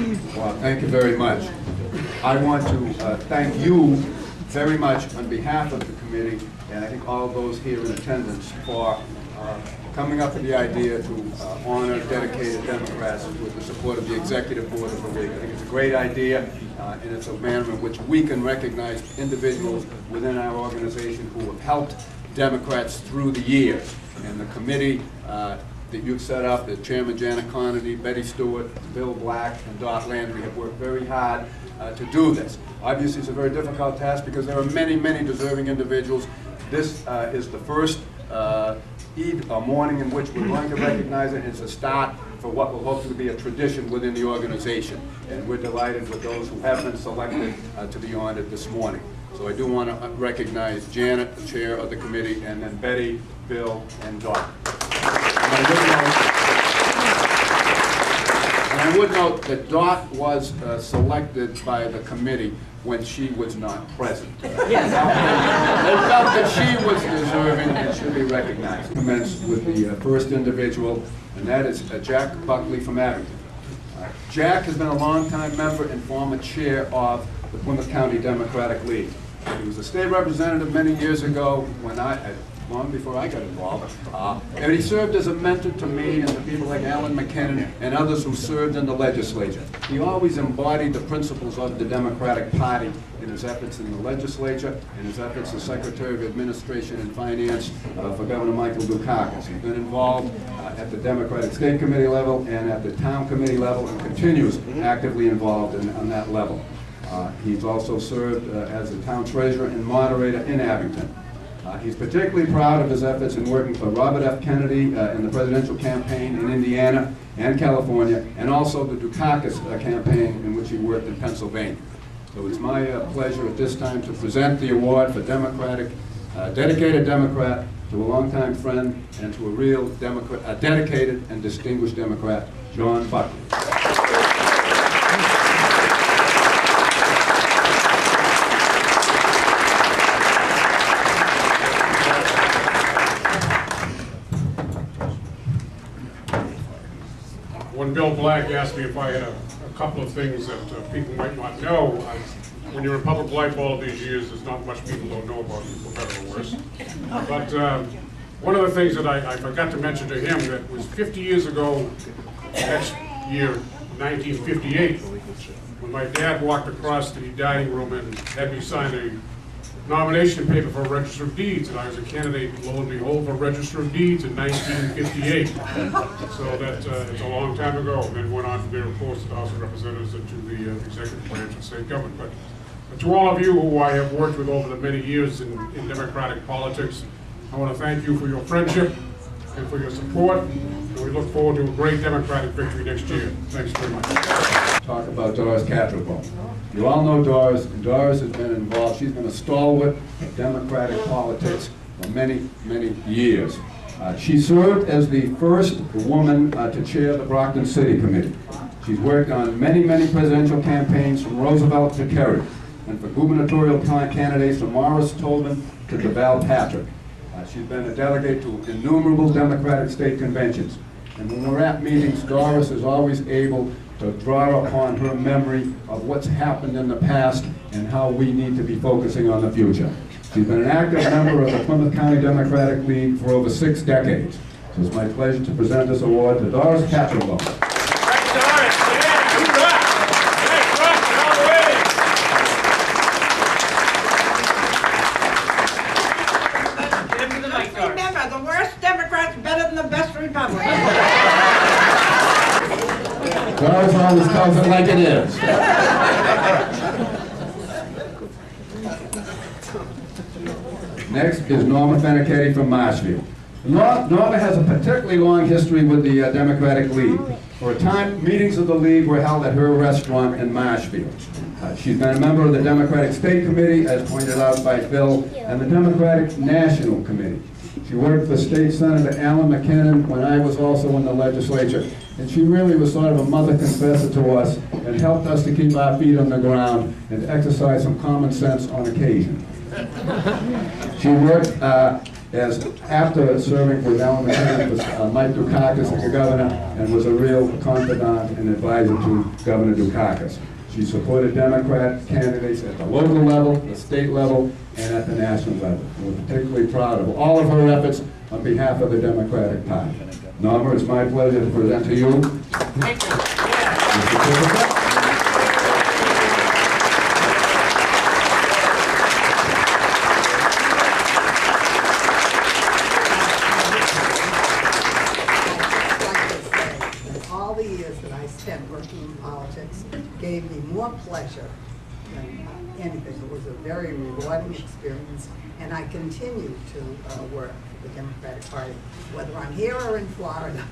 Well, thank you very much. I want to thank you very much on behalf of the committee, and I think all of those here in attendance, for coming up with the idea to honor dedicated Democrats with the support of the Executive Board of the League. I think it's a great idea, and it's a manner in which we can recognize individuals within our organization who have helped Democrats through the years. And the committee that you've set up, the Chairman Janet Connerty, Betty Stewart, Bill Black, and Dot Landry have worked very hard to do this. Obviously, it's a very difficult task because there are many, many deserving individuals. This is the first morning in which we're going to recognize it. It's a start for what will hopefully be a tradition within the organization. And we're delighted with those who have been selected to be honored this morning. So I do want to recognize Janet, the chair of the committee, and then Betty, Bill, and Dot. And I would note that Dot was selected by the committee when she was not present. They felt that she was deserving and should be recognized. Commence with the first individual, and that is Jack Buckley from Abington. Jack has been a longtime member and former chair of the Plymouth County Democratic League. He was a state representative many years ago when long before I got involved. And he served as a mentor to me and to people like Alan McKinnon and others who served in the legislature. He always embodied the principles of the Democratic Party in his efforts in the legislature, in his efforts as Secretary of Administration and Finance for Governor Michael Dukakis. He's been involved at the Democratic State Committee level and at the Town Committee level and continues actively involved on that level. He's also served as the town treasurer and moderator in Abington. He's particularly proud of his efforts in working for Robert F. Kennedy in the presidential campaign in Indiana and California, and also the Dukakis campaign in which he worked in Pennsylvania. So it's my pleasure at this time to present the award for dedicated Democrat to a longtime friend and to a real Democrat, dedicated and distinguished Democrat, John Buckley. When Bill Black asked me if I had a couple of things that people might not know, when you're in public life all of these years, there's not much people don't know about you, for better or worse. But one of the things that I forgot to mention to him that was 50 years ago, next year, 1958, when my dad walked across the dining room and had me sign a nomination paper for a Register of Deeds, and I was a candidate, lo and behold, for Register of Deeds in 1958. So that it's a long time ago. And then went on from there, of course, to House of Representatives and to the executive branch of state government. But to all of you who I have worked with over the many years in democratic politics, I want to thank you for your friendship and for your support. And we look forward to a great Democratic victory next year. Thanks very much. Talk about Doris Catrombone. You all know Doris, and Doris has been involved. She's been a stalwart of Democratic politics for many, many years. She served as the first woman to chair the Brockton City Committee. She's worked on many, many presidential campaigns from Roosevelt to Kerry, and for gubernatorial candidates from Morris Tobin to DeVal Patrick. She's been a delegate to innumerable Democratic state conventions. And when we're at meetings, Doris is always able to draw upon her memory of what's happened in the past and how we need to be focusing on the future. She's been an active member of the Plymouth County Democratic League for over 6 decades. So it's my pleasure to present this award to Doris Catrombone. Remember, the worst Democrat's better than the best Republican. Doris always tells it like it is. Next is Norma Fenochietti from Marshfield. Norma has a particularly long history with the Democratic League. For a time, meetings of the League were held at her restaurant in Marshfield. She's been a member of the Democratic State Committee, as pointed out by Bill, and the Democratic National Committee. She worked for State Senator Alan McKinnon when I was also in the legislature, and she really was sort of a mother confessor to us and helped us to keep our feet on the ground and to exercise some common sense on occasion. She worked as after serving with Alan McKinnon, Mike Dukakis as the governor, and was a real confidant and advisor to Governor Dukakis. She supported Democrat candidates at the local level, the state level, and at the national level. We're particularly proud of all of her efforts on behalf of the Democratic Party. Norma, it's my pleasure to present to you. Thank you. All the years that I spent working in politics gave me more pleasure than anything. It was a very rewarding experience, and I continue to work for the Democratic Party, whether I'm here or in Florida.